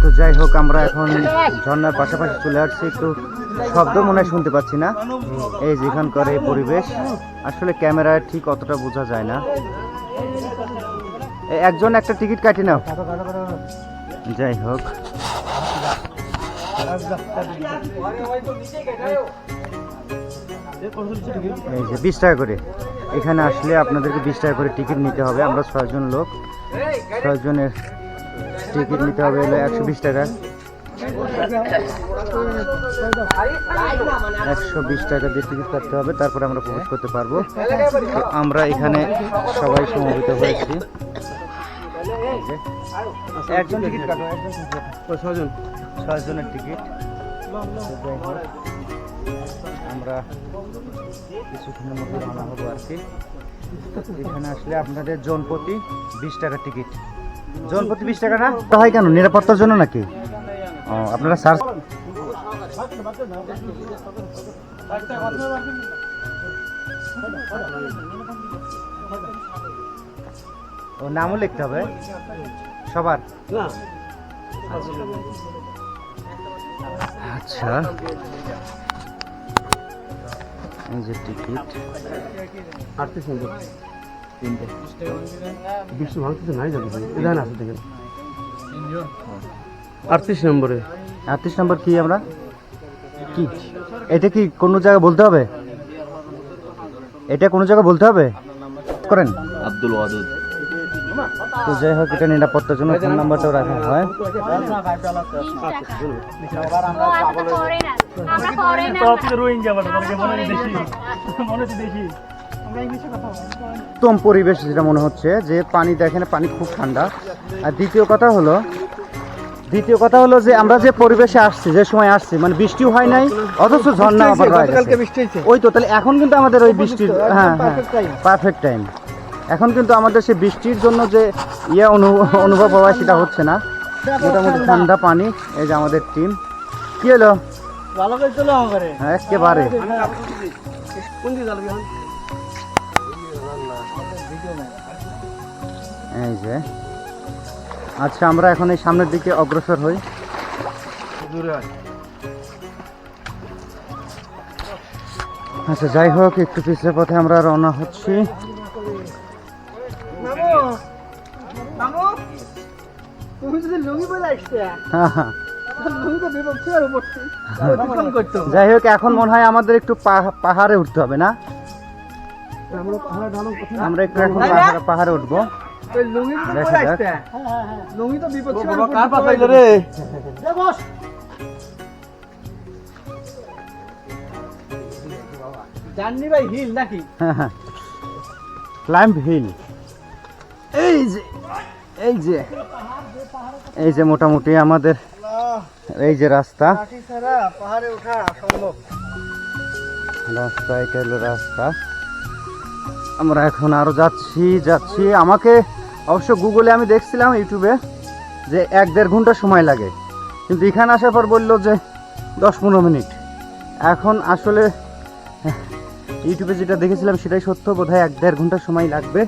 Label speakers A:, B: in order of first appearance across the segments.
A: তো যাই হোক, আমরা এখন ঝর্ণার পাশাপাশি চলে আসছি। একটু শব্দ মনে হয় শুনতে পাচ্ছি না। এই যেখানকার এই পরিবেশ আসলে ক্যামেরায় ঠিক অতটা বোঝা যায় না। একজন একটা টিকিট কাটি নাও। যাই হোক, এই যে 20 টাকা করে এখানে আসলে আপনাদেরকে 20 টাকা করে টিকিট নিতে হবে। আমরা 6 জন লোক, 6 জনের টিকিট নিতে হবে হলো 120 টাকা। 120 টাকা দিয়ে টিকিট কাটতে হবে, তারপরে আমরা প্রবেশ করতে পারবো। তো আমরা এখানে সবাই সমবেত হয়েছি। একজন টিকিট কাটো, 6 জনের টিকিট। আমরা কিছুক্ষণের মধ্যে রওনা হবো আর কি। এখানে আসলে আপনাদের জনপ্রতি 20 টাকা টিকিট। জনপ্রতি 20 টাকা না তো হয় কেন? নিরাপত্তার জন্য নাকি? ও, আপনারা সার্চ ও নামও লিখতে হবে সবার? আচ্ছা, এই যে টিকিট 38 নম্বর, 38 নম্বরে। 38 নম্বর কি? আমরা কি এটা কি কোনো জায়গায় বলতে হবে? এটা কোনো জায়গায় বলতে হবে করেন
B: আব্দুল ওয়াদুদ।
A: তো যাই হোক, এটা নিরাপত্তার জন্য ফোন নাম্বারটাও রাখা হয়। উত্তম পরিবেশ যেটা মনে হচ্ছে, যে পানি দেখেন, পানি খুব ঠান্ডা। আর দ্বিতীয় কথা হলো যে আমরা যে পরিবেশে আসছি, যে সময় আসছি, মানে বৃষ্টিও হয় নাই, অথচ ঝর্ণা আবার ওই তো। তাহলে এখন কিন্তু আমাদের ওই বৃষ্টির পারফেক্ট টাইম। এখন কিন্তু আমাদের সেই বৃষ্টির জন্য যে অনুভব হওয়া, সেটা হচ্ছে না। মোটামুটি ঠান্ডা পানি। এই যে আমাদের টিম, কি হলো? হ্যাঁ, একেবারে। এই যে আচ্ছা, আমরা এখন এই সামনের দিকে অগ্রসর হই। আচ্ছা, যাই হোক, একটু পিছের পথে আমরা রওনা হচ্ছি। যাই হোক, এখন মনে হয় আমাদের একটু পাহাড়ে উঠতে হবে না? আমরা একটু এখন পাহাড়ে উঠবো। Climb hill. এই যে মোটামুটি আমাদের এই যে রাস্তা, এটা হলো রাস্তা। আমরা এখন আরো যাচ্ছি। আমাকে অবশ্য গুগলে আমি দেখছিলাম, ইউটিউবে, যে 1-1.5 ঘন্টা সময় লাগে, কিন্তু এখানে আসার পর বললো যে 10-15 মিনিট। এখন আসলে ইউটিউবে যেটা দেখেছিলাম সেটাই সত্য, বোধহয় 1-1.5 ঘন্টা সময় লাগবে।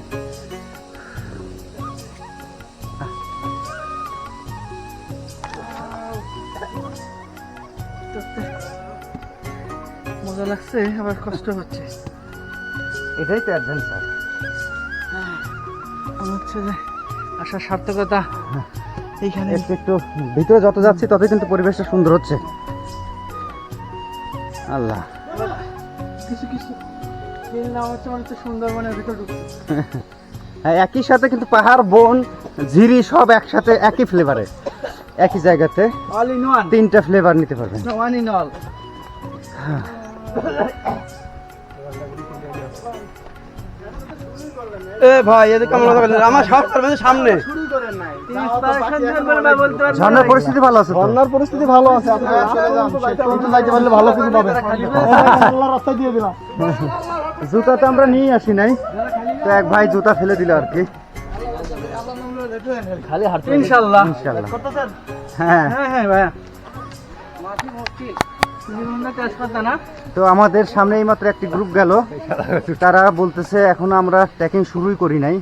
C: মজা লাগছে, আবার কষ্ট হচ্ছে।
A: এটাই তো অ্যাডভেঞ্চার।
C: মনে হচ্ছে যে আসার সার্থকতা এইখানে।
A: একটু ভিতরে যত যাচ্ছি ততই কিন্তু পরিবেশটা সুন্দর হচ্ছে। আল্লাহ,
C: কিছু নাম হচ্ছে মানে সুন্দরবনের ভিতর ঢুকছে।
A: হ্যাঁ, একই সাথে কিন্তু পাহাড়, বন, ঝিরি সব একসাথে একই ফ্লেভারে, একই জায়গাতে 3টা ফ্লেভার নিতে পারবেন।
C: ভাই এদিকে আমার সামনে
A: ঝর্ণার পরিস্থিতি ভালো আছে?
C: ঝর্ণার পরিস্থিতি ভালো আছে। ভালো কিছু পাবে। রাস্তা দিয়ে দিলাম।
A: জুতা তো আমরা নিয়ে আসি নাই, তো এক ভাই জুতা ফেলে দিল আর কি।
C: খালি হাঁটতে ইনশাআল্লাহ।
A: হ্যাঁ
C: ভাইয়া।
A: তো আমাদের সামনে এইমাত্র একটি গ্রুপ গেল, তারা বলতেছে এখনো আমরা ট্রেকিং শুরুই করি নাই,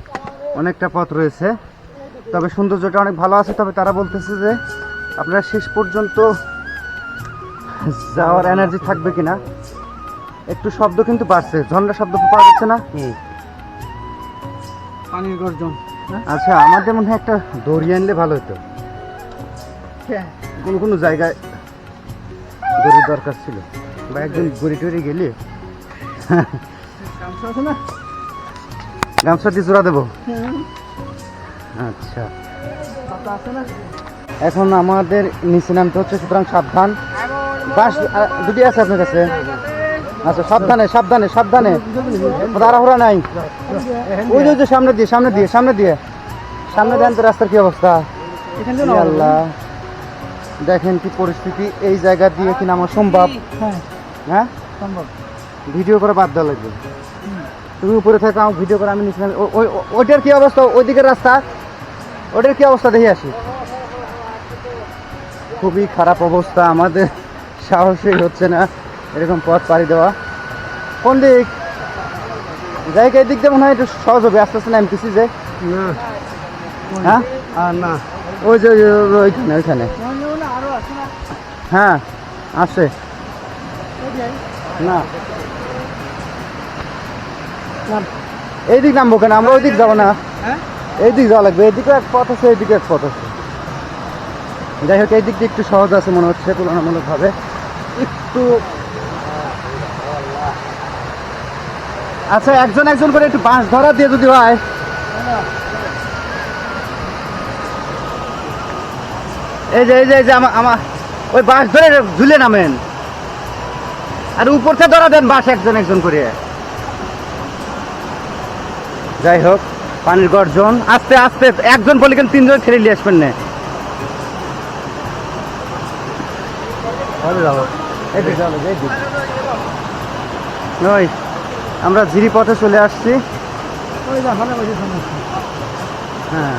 A: অনেকটা পথ রয়েছে, তবে সৌন্দর্যটা অনেক ভালো আছে। তবে তারা বলতেছে যে আপনারা শেষ পর্যন্ত যাওয়ার এনার্জি থাকবে কিনা। একটু শব্দ কিন্তু বাড়ছে, ঝর্ণার শব্দ পাওয়া যাচ্ছে না।
C: পানির গর্জন।
A: আচ্ছা, আমাদের মনে হয় একটা দড়ি আনলে ভালো হতো। কোনো জায়গায় দড়ির দরকার ছিল, বা একজন গড়ি টড়ি গেলে
C: গামছা আছে না?
A: গামছা দিয়ে জোড়া দেবো। আচ্ছা,
C: পাতা আছে না?
A: এখন আমাদের নিচে নামতে হচ্ছে, সুতরাং সাবধান। বাস দুটি আছে আপনার কাছে? আচ্ছা, সাবধানে সাবধানে সাবধানে, তাড়াহুড়া নাই। ওই যে সামনে দিয়ে সামনে দিয়ে সামনে দিয়ে সামনে দেন তো। রাস্তার কি অবস্থা?
C: এখান
A: ই আল্লাহ, দেখেন কি পরিস্থিতি। এই জায়গা দিয়ে কি নামা সম্ভব?
C: হ্যাঁ,
A: হ্যাঁ,
C: সম্ভব।
A: ভিডিও করে বাদ দেওয়া লাগবে। তুমি উপরে থাকো, আমার ভিডিও করে আমি নিচে নামি। ওইটার কি অবস্থা? ওইদিকের রাস্তা, ওটার কি অবস্থা দেখে আসি। খুবই খারাপ অবস্থা, আমাদের সাহসই হচ্ছে না এরকম পথ পাড়ি দেওয়া। কোন দিক? জায়গা এই দিক দিয়ে মনে হয় একটু সহজ হবে, আস্তে আস্তে নামতেছি যে।
C: না,
A: হ্যাঁ,
C: আর না।
A: ওই যে ওইখানে ওইখানে।
C: আরো আছে না?
A: হ্যাঁ, আছে না। এই দিক নামবো কেন? আমরা ওই দিক যাবো না,
C: হ্যাঁ,
A: এই দিক যাওয়া লাগবে। এইদিকে এক পথ আছে, এইদিকে এক পথ আছে। যাই হোক, এই দিক দিয়ে একটু সহজ আছে মনে হচ্ছে তুলনামূলকভাবে একটু। আচ্ছা, একজন একজন করে একটু বাঁশ ধরা দিয়ে যদি হয়। এই যে এই যে এই যে আমার ওই বাঁশ ধরে ঝুলে নামেন, আর উপর থেকে ধরা দেন বাঁশ একজন একজন করে। যাই হোক, পানির গর্জন। আস্তে আস্তে, একজন বলে কেন তিনজন ছেড়ে নিয়ে আসবেন না। ওই আমরা ঝিরি পথে চলে আসছি।
C: ওই দেখো না, ওই যে সামনে।
A: হ্যাঁ,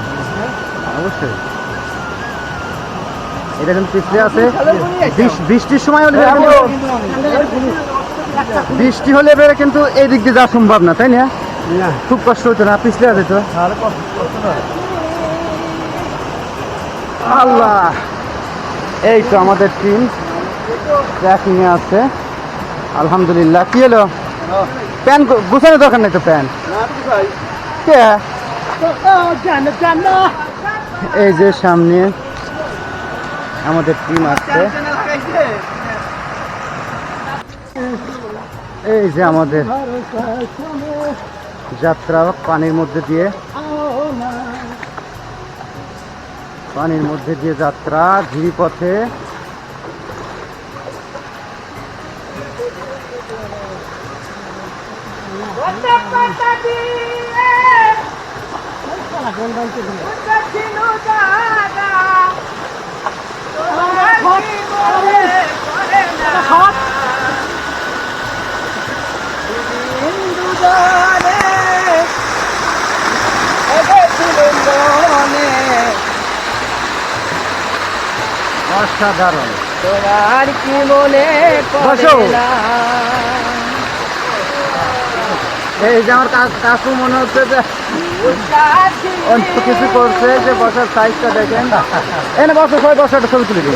A: অবশ্যই। এটা কিন্তু পিছলে আছে। বৃষ্টির সময় হলে বৃষ্টি হলে এবারে কিন্তু এই দিক দিয়ে যাওয়া সম্ভব না, তাই না? খুব কষ্ট হতো না, পিছলে আছে তো। আল্লাহ, এই তো আমাদের টিম ট্র্যাকিং এ আছে, আলহামদুলিল্লাহ। কি হলো? প্যান গুছানোর দরকার নেই তো। প্যান কে? এই যে সামনে আমাদের টিম আছে। এই যে আমাদের যাত্রা পানির মধ্যে দিয়ে, পানির মধ্যে দিয়ে যাত্রা ঝিরি পথে। অসাধারণ।
C: তোর কি মনে
A: বসো। এই যে আমার কাকু মনে হচ্ছে যে অন্য কিছু করছে, যে বসার সাইজটা দেখেন। এনে বসো, সবাই বসাটা ছবি তুলে দিন।